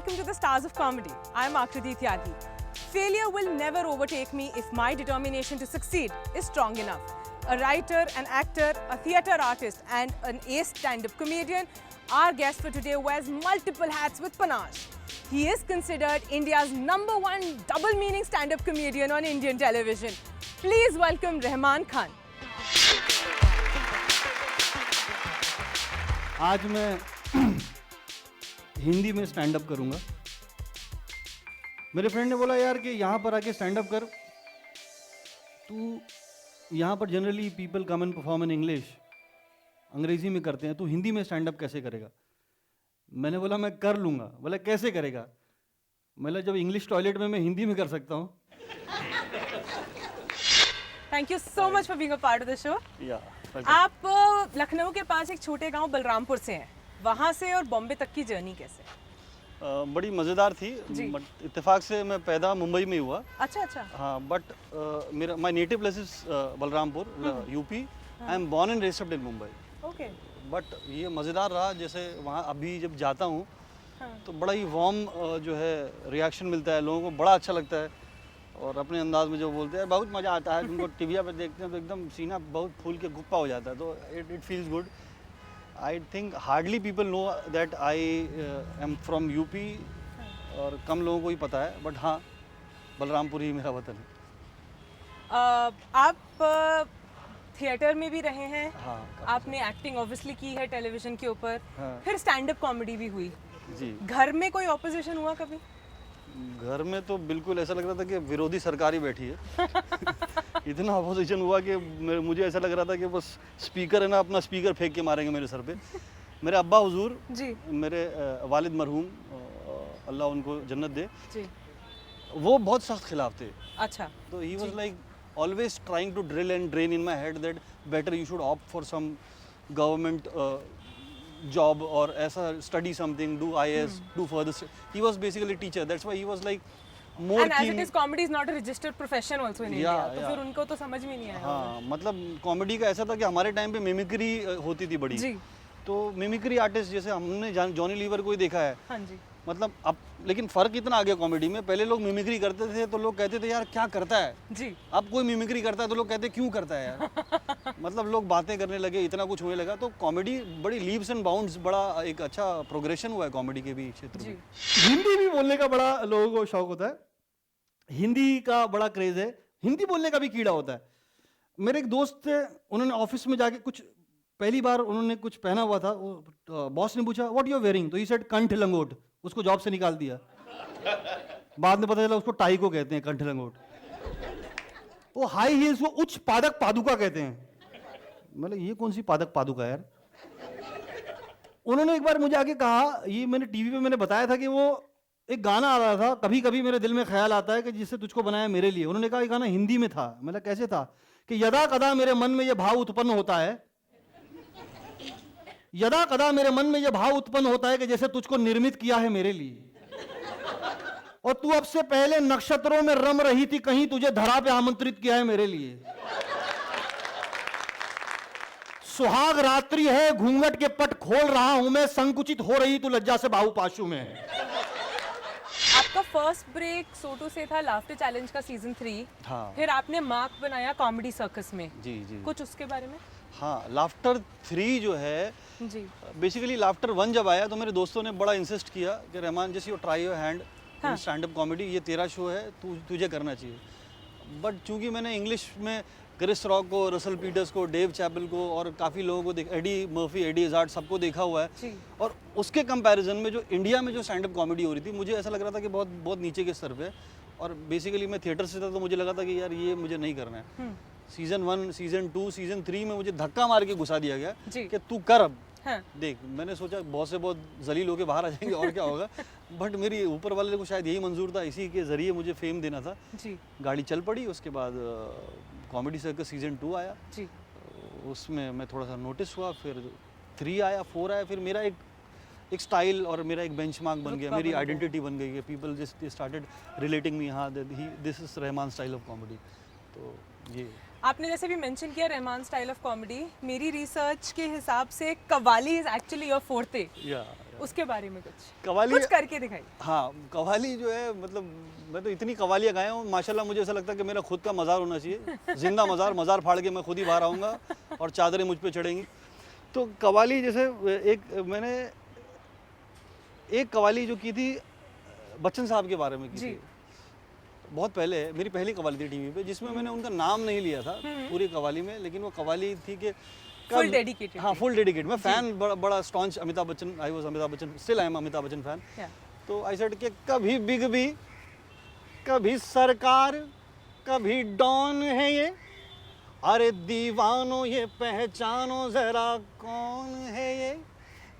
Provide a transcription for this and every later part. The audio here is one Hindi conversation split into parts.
welcome to the Stars of Comedy. I'm Akriti Tyagi. Failure will never overtake me if my determination to succeed is strong enough. A writer, an actor, a theatre artist and an ace stand-up comedian, our guest for today wears multiple hats with panache. He is considered India's #1 double-meaning stand-up comedian on Indian television. Please welcome Rahman Khan. आज मैं हिंदी में स्टैंड अप करूंगा। मेरे फ्रेंड ने बोला यार कि यहाँ पर आके स्टैंड अप कर, तू यहाँ पर generally people come and perform in English, अंग्रेजी में करते हैं, तू हिंदी में स्टैंड अप कैसे करेगा? मैंने बोला मैं कर लूँगा। बोला कैसे करेगा? मैंने जब इंग्लिश टॉयलेट में मैं हिंदी में कर सकता हूँ। Thank you so much for being a part of the show. आप लखनऊ के पास एक छोटे गांव बलरामपुर से हैं। वहाँ से और बॉम्बे तक की जर्नी कैसे? बड़ी मज़ेदार थी। बट इत्तेफाक से मैं पैदा मुंबई में हुआ। अच्छा। हाँ, बट मेरा my native place is Balrampur, UP. I am born and raised in Mumbai. Okay. But ये मज़ेदार रहा, जैसे वहाँ अभी जब जाता हूँ तो बड़ा ही वार्म जो है रिएक्शन मिलता है, लोगों को बड़ा अच्छा लगता है और अपने अंदाज में जो बोलते हैं बहुत मज़ा आता है। उनको टीवी पे देखते हैं तो एकदम सीना बहुत फूल के गुप्पा हो जाता है, तो it feels good. I think hardly people know that I am from UP, और कम लोगों को ही पता है, बट हाँ बलरामपुर ही मेरा वतन है। आप थिएटर में भी रहे हैं। हाँ, आपने एक्टिंग ऑब्वियसली की है टेलीविजन के ऊपर। हाँ। फिर स्टैंड अप कॉमेडी भी हुई जी। घर में कोई ऑपोजिशन हुआ कभी? घर में तो बिल्कुल ऐसा लग रहा था कि विरोधी सरकार ही बैठी है। इतना अपोजिशन हुआ कि मुझे ऐसा लग रहा था कि बस स्पीकर है ना, अपना स्पीकर फेंक के मारेंगे मेरे सर पे। मेरे अब्बा हुजूर जी, मेरे वालिद मरहूम, अल्लाह उनको जन्नत दे जी। वो बहुत सख्त खिलाफ थे। अच्छा। तो he was like always trying to drill and drain in my head that better you should opt for some government job or ऐसा study something, do IAS, do further. He was basically a teacher. That's why he was like more And as keen. it is, comedy is not a registered profession also in India. तो फिर उनको तो समझ में नहीं आया। हाँ, मतलब कॉमेडी का ऐसा था कि हमारे टाइम पे मिमिक्री होती थी बड़ी। जी। तो मिमिक्री आर्टिस्ट जैसे हमने जॉनी लीवर को ही देखा है। हाँ जी। मतलब अब लेकिन फ़र्क इतना आ गया कॉमेडी में। पहले लोग मिमिक्री करते थे तो लोग कहते थे यार क्या करता है जी। अब कोई मिमिक्री करता है तो लोग कहते क्यों करता है यार। मतलब लोग बातें करने लगे, इतना कुछ होने लगा, तो कॉमेडी बड़ी लीव्स एंड बाउंड्स, बड़ा एक अच्छा प्रोग्रेशन हुआ है कॉमेडी के भी क्षेत्र में। हिंदी भी बोलने का बड़ा लोगों को शौक होता है, हिंदी का बड़ा क्रेज है, हिंदी बोलने का भी कीड़ा होता है। मेरे एक दोस्त थे, उन्होंने ऑफिस में जाके कुछ पहली बार उन्होंने कुछ पहना हुआ था, बॉस ने पूछा व्हाट यू आर वेयरिंग, तो ही सेड कंठ लंगोट, उसको जॉब से निकाल दिया। बाद में पता चला उसको टाई को कहते हैं कंठ लंगोट। वो हाई हील्स को उच्च पादक पादुका कहते हैं। मतलब ये कौन सी पादक पादुका यार। उन्होंने एक बार मुझे आके कहा, ये मैंने टीवी पे मैंने बताया था कि वो एक गाना आ रहा था, कभी कभी मेरे दिल में ख्याल आता है कि जिससे तुझको बनाया मेरे लिए। उन्होंने कहा ये गाना हिंदी में था। मतलब कैसे था कि यदा कदा मेरे मन में ये भाव उत्पन्न होता है, यदा कदा मेरे मन में ये भाव उत्पन्न होता है कि जैसे तुझको निर्मित किया है मेरे लिए, और तू अब से पहले नक्षत्रों में रम रही थी, कहीं तुझे धरा पे आमंत्रित किया है मेरे लिए। सुहाग रात्रि है, घूंघट के पट खोल रहा हूं मैं, संकुचित हो रही तू लज्जा से बाहु पाशु में। आपका फर्स्ट ब्रेक सोटू से था लाफ्टर चैलेंज का सीजन 3। हाँ। फिर आपने मार्क बनाया कॉमेडी सर्कस में। जी जी। कुछ उसके बारे में? हाँ, लाफ्टर 3 जो है जी। बेसिकली लाफ्टर 1 जब आया तो मेरे दोस्तों ने बड़ा इंसिस्ट किया कि रहमान जैसे you try your hand in stand up comedy, ये तेरा शो है, तुझे करना चाहिए। बट चूंकि मैंने इंग्लिश में क्रिस रॉक को, रसल पीटर्स को, डेव चैपल को और काफ़ी लोगों को देखा, एडी मर्फी, एडी इजार्ड, सबको देखा हुआ है, और उसके कंपैरिजन में जो इंडिया में जो स्टैंड अप कॉमेडी हो रही थी, मुझे ऐसा लग रहा था कि बहुत बहुत नीचे के स्तर पे। और बेसिकली मैं थिएटर से था तो मुझे लगा था कि यार ये मुझे नहीं करना है। सीजन 1, सीजन 2, सीजन 3 में मुझे धक्का मार के घुसा दिया गया कि तू कर अब। हाँ। देख, मैंने सोचा बहुत से बहुत जलील होके बाहर आ जाएंगे और क्या होगा। बट मेरी ऊपर वाले को शायद यही मंजूर था, इसी के जरिए मुझे फेम देना था। जी। गाड़ी चल पड़ी। उसके बाद कॉमेडी सर्कस सीजन 2 आया जी। उसमें मैं थोड़ा सा नोटिस हुआ, फिर 3 आया, 4 आया, फिर मेरा एक स्टाइल और मेरा एक बेंचमार्क बन गया, मेरी आइडेंटिटी बन गई है। पीपल जस्ट स्टार्टेड रिलेटिंग मी, हाँ this is Rahman style of comedy. तो ये आपने जैसे भी मेंशन किया रहमान स्टाइल ऑफ कॉमेडी, मेरी रिसर्च के हिसाब से qawwali is actually your forte. उसके बारे में कुछ कव्वाली कुछ करके दिखाइए। हाँ, कव्वाली जो है मतलब मैं तो इतनी कव्वालियाँ गाया हूँ माशाल्लाह, मुझे ऐसा लगता है कि मेरा खुद का मज़ार होना चाहिए, जिंदा मज़ार फाड़ के मैं खुद ही बाहर आऊँगा और चादरें मुझ पे चढ़ेंगी। तो कव्वाली जैसे मैंने एक कव्वाली जो की थी बच्चन साहब के बारे में की जी। थी, बहुत पहले मेरी पहली कव्वाली थी टीवी पे, जिसमें मैंने उनका नाम नहीं लिया था पूरी कव्वाली में, लेकिन वो कव्वाली थी कि फुल डेडिकेटेड। हाँ, फुल डेडिकेट। मैं फैन बड़ा staunch Amitabh Bachchan, I was Amitabh Bachchan, still I am Amitabh Bachchan fan. तो आई सेड कि कभी बिग बी, कभी सरकार, कभी डॉन है ये, अरे दीवानों ये पहचानो जरा कौन है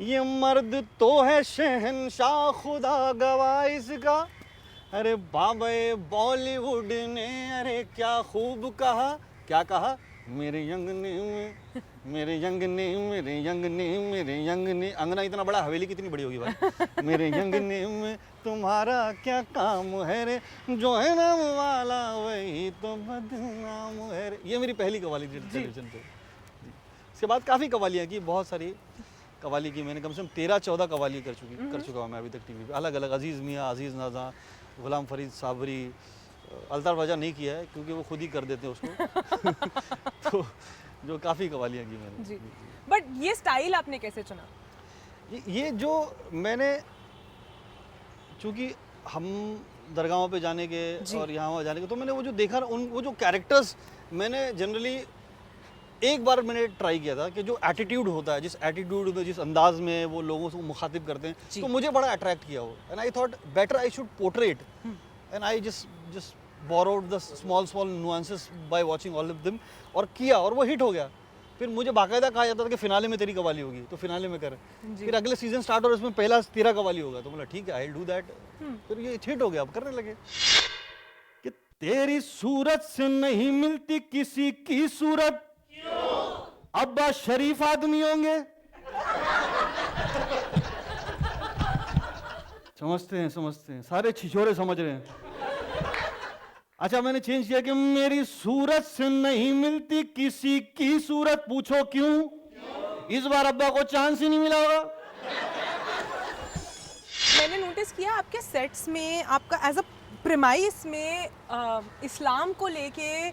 ये मर्द तो है शहंशाह खुदा गवाह इसका, अरे बाबे बॉलीवुड ने अरे क्या खूब कहा, क्या कहा, मेरे यंग ने मेरे यंग ने मेरे यंग ने मेरे यंग ने, अंगना इतना बड़ा, हवेली कितनी बड़ी होगी भाई, मेरे यंग ने में तुम्हारा क्या काम है रे, जो है नाम वाला वही तो बदनाम है रे। ये मेरी पहली कव्वाली थी टेलीविजन पे। इसके बाद काफ़ी कव्वालियाँ की, बहुत सारी कव्वाली की मैंने, कम से कम 13-14 कव्वाली कर चुका हूँ मैं अभी तक टीवी पे, अलग अलग। अजीज़ मियाँ, अजीज़ नाज़ा, गुलाम फरीद साबरी, अल्ताफ़ राजा नहीं किया है क्योंकि वो खुद ही कर देते हैं उसको तो जो काफ़ी कव्वालियाँ की मैंने जी। बट ये स्टाइल आपने कैसे चुना? ये जो मैंने, चूँकि हम दरगाहों पे जाने के और यहाँ वहाँ जाने के, तो मैंने वो जो देखा ना, वो जो कैरेक्टर्स मैंने जनरली एक बार मैंने ट्राई किया था कि जो एटीट्यूड होता है, जिस एटीट्यूड में, जिस अंदाज में वो लोगों को मुखातिब करते हैं, तो मुझे बड़ा अट्रैक्ट किया वो, and I thought better I should portray it, and I just borrowed the small nuances by watching all of them और किया, और वो हिट हो गया। फिर मुझे बाकायदा कहा जाता था कि फिनाले में तेरी कव्वाली होगी, तो फिनाले में कर। फिर अगले सीजन स्टार्ट और इसमें पहला तेरा कव्वाली होगा, तो बोला ठीक है, आई डू दैट। फिर ये हिट हो गया, अब करने लगे। कि तेरी सूरत से नहीं मिलती किसी की सूरत, अब्बा शरीफ आदमी होंगे। समझते हैं सारे छिछोरे समझ रहे हैं। अच्छा, मैंने चेंज किया कि मेरी सूरत से नहीं मिलती किसी की सूरत, पूछो क्यों? इस बार अब्बा को चांस ही नहीं मिला होगा। मैंने नोटिस किया आपके सेट्स में, आपका एज अ प्रेमाइस में इस्लाम को लेके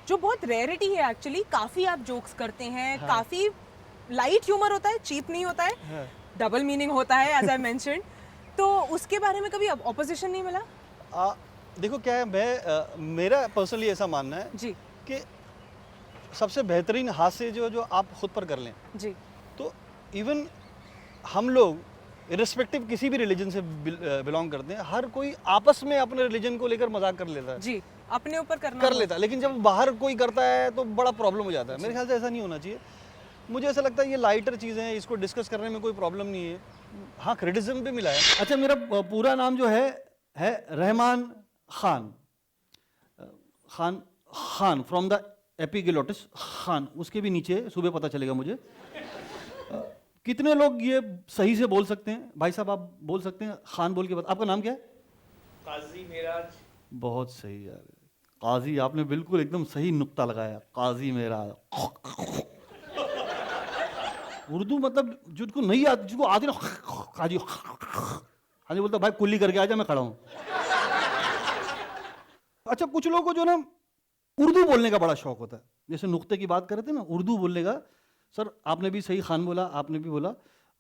जो बहुत रेयरिटी है एक्चुअली, काफ़ी आप जोक्स करते हैं, काफ़ी लाइट ह्यूमर होता है, चीप नहीं होता है, डबल मीनिंग होता है एज आई मेंशन्ड, तो उसके बारे में कभी ऑपोजिशन नहीं मिला? देखो क्या है, मेरा पर्सनली ऐसा मानना है जी कि सबसे बेहतरीन हास्य जो आप खुद पर कर लें जी, तो इवन हम लोग इरिस्पेक्टिव किसी भी रिलीजन से बिलोंग करते हैं, हर कोई आपस में अपने रिलीजन को लेकर मजाक कर लेता है जी, अपने ऊपर कर लेता है, लेकिन जब बाहर कोई करता है तो बड़ा प्रॉब्लम हो जाता है। मेरे ख्याल से ऐसा नहीं होना चाहिए। मुझे ऐसा लगता है ये लाइटर चीज़ें हैं, इसको डिस्कस करने में कोई प्रॉब्लम नहीं है। हाँ, क्रिटिसिज्म भी मिला है। अच्छा, मेरा पूरा नाम जो है Rahman Khan from the epiglottis Khan, उसके भी नीचे सुबह पता चलेगा मुझे। कितने लोग ये सही से बोल सकते हैं? भाई साहब आप बोल सकते हैं खान बोल के बता। आपका नाम क्या है? काजी मेराज। बहुत सही यार, काजी, आपने बिल्कुल एकदम सही नुक्ता लगाया, काजी मेराज। उर्दू मतलब जिसको नहीं आती, जिसको आती ना, काजी काजी बोलता, भाई कुल्ली करके आ जा, मैं खड़ा हूँ। अच्छा, कुछ लोगों को जो ना उर्दू बोलने का बड़ा शौक होता है, जैसे नुक्ते की बात कर रहे थे ना, उर्दू बोलने का। सर आपने भी सही खान बोला, आपने भी बोला,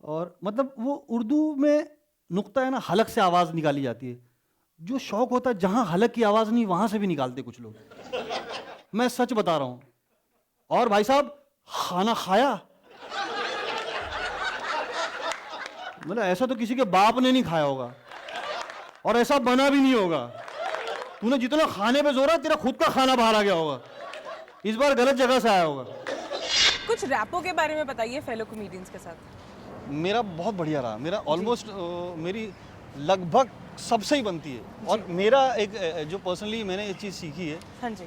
और मतलब वो उर्दू में नुक्ता है ना, हलक से आवाज़ निकाली जाती है। जो शौक होता है, जहाँ हलक की आवाज़ नहीं वहाँ से भी निकालते कुछ लोग। मैं सच बता रहा हूँ। और भाई साहब, खाना खाया, मतलब ऐसा तो किसी के बाप ने नहीं खाया होगा, और ऐसा बना भी नहीं होगा। तूने जितना खाने पे जोर है, तेरा खुद का खाना बाहर आ गया होगा, इस बार गलत जगह से आया होगा। कुछ रैपों के बारे में बताइए फेलो कॉमेडियंस के साथ। मेरा बहुत बढ़िया रहा, मेरा ऑलमोस्ट मेरी लगभग सबसे ही बनती है। और मेरा एक जो पर्सनली मैंने ये चीज़ सीखी है, हाँ जी,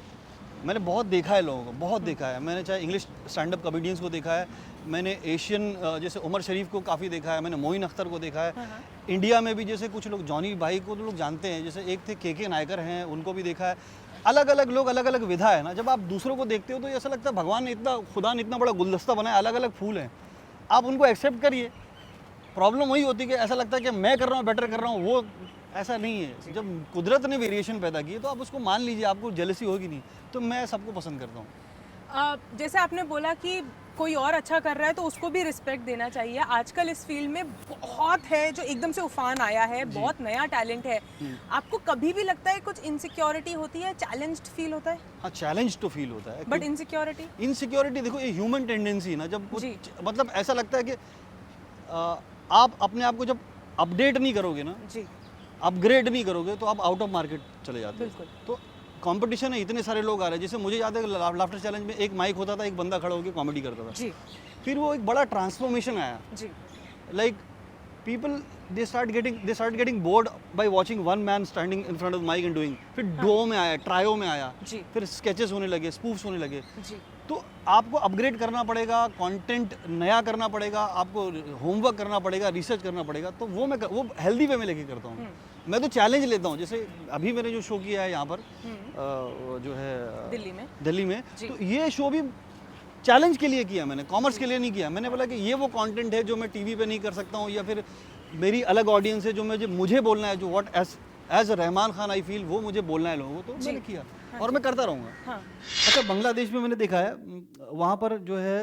मैंने बहुत देखा है लोगों को, बहुत देखा है मैंने, चाहे इंग्लिश स्टैंड अप कॉमेडियंस को देखा है मैंने, एशियन जैसे उमर शरीफ को काफ़ी देखा है मैंने, मोइन अख्तर को देखा है, इंडिया में भी जैसे कुछ लोग, जॉनी भाई को तो लोग जानते हैं, जैसे एक थे के नायकर हैं, उनको भी देखा है। अलग अलग लोग, अलग अलग विधा है ना। जब आप दूसरों को देखते हो तो ऐसा लगता है भगवान ने इतना, खुदा ने इतना बड़ा गुलदस्ता बनाया, अलग अलग फूल हैं, आप उनको एक्सेप्ट करिए, प्रॉब्लम वही होती है कि ऐसा लगता है कि मैं कर रहा हूँ बेटर कर रहा हूँ, वो ऐसा नहीं है। जब कुदरत ने वेरिएशन पैदा की है तो आप उसको मान लीजिए, आपको जेलसी होगी नहीं। तो मैं सबको पसंद करता हूँ। जैसे आपने बोला कि कोई और अच्छा कर रहा है तो उसको भी रिस्पेक्ट देना चाहिए। आजकल इस फील्ड में बहुत है जो एकदम से उफान आया है, बहुत नया टैलेंट है। आपको कभी भी लगता है कुछ इनसिक्योरिटी होती है, चैलेंज्ड फील होता है? हाँ, चैलेंज तो फील होता है। But insecurity? इनसिक्योरिटी देखो, ये ह्यूमन टेंडेंसी है ना। जब जी। मतलब ऐसा लगता है कि आप अपने आप को जब अपडेट नहीं करोगे ना, जी अपग्रेड नहीं करोगे, तो आप आउट ऑफ मार्केट चले जाते हो। बिल्कुल। तो कंपटीशन है, इतने सारे लोग आ रहे हैं। जैसे मुझे याद है लाफ्टर चैलेंज में एक माइक होता था, एक बंदा खड़ा होकर कॉमेडी करता था। जी फिर वो एक बड़ा ट्रांसफॉर्मेशन आया। जी like people they start getting bored by watching one man standing in front of mic and doing. फिर डुओ में आया, ट्रायो में आया, जी फिर स्केचेस होने लगे, स्पूफ्स होने लगे। जी तो आपको अपग्रेड करना पड़ेगा, कंटेंट नया करना पड़ेगा, आपको होमवर्क करना पड़ेगा, रिसर्च करना पड़ेगा। तो वो हेल्दी वे में लेके करता हूँ। मैं तो चैलेंज लेता हूँ। जैसे अभी मैंने जो शो किया है यहाँ पर जो है दिल्ली में, तो ये शो भी चैलेंज के लिए किया मैंने, कॉमर्स के लिए नहीं किया। मैंने बोला कि ये वो कंटेंट है जो मैं टीवी पे नहीं कर सकता हूँ, या फिर मेरी अलग ऑडियंस है जो मुझे बोलना है, जो what as Rahman Khan I feel, वो मुझे बोलना है लोगों को। तो मैंने किया और मैं करता रहूँगा। हाँ। अच्छा, बांग्लादेश में मैंने देखा है, वहाँ पर जो है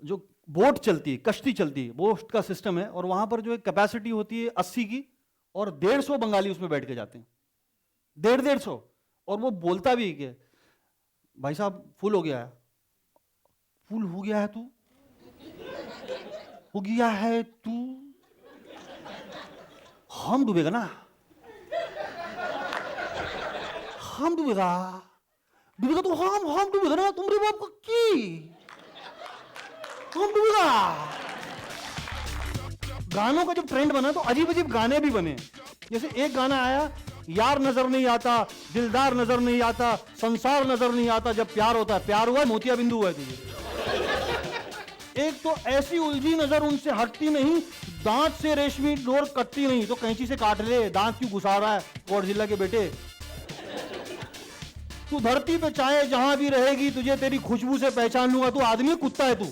जो बोट चलती है, कश्ती चलती है, बोट का सिस्टम है, और वहाँ पर जो है कैपेसिटी होती है 80 की, और 150 बंगाली उसमें बैठ के जाते हैं, 150। और वो बोलता भी है कि भाई साहब फुल हो गया है, फुल हो गया है तू, हो गया है तू, हम डूबेगा ना, हम डूबेगा, डूबेगा तो हम डूबेगा ना, तुमरे बाप का की हम डूबेगा। गानों का जब ट्रेंड बना तो अजीब अजीब गाने भी बने। जैसे एक गाना आया, यार नजर नहीं आता, दिलदार नजर नहीं आता, संसार नजर नहीं आता, जब प्यार होता है, प्यार हुआ मोतिया बिंदु हुआ है तुझे। एक तो ऐसी उलझी नजर उनसे हटती नहीं, दांत से रेशमी डोर कटती नहीं, तो कैंची से काट ले, दांत क्यों घुसा रहा है गौरजिला के बेटे। तू धरती पे चाहे जहां भी रहेगी, तुझे तेरी खुशबू से पहचान लूंगा, तू आदमी कुत्ता है तू।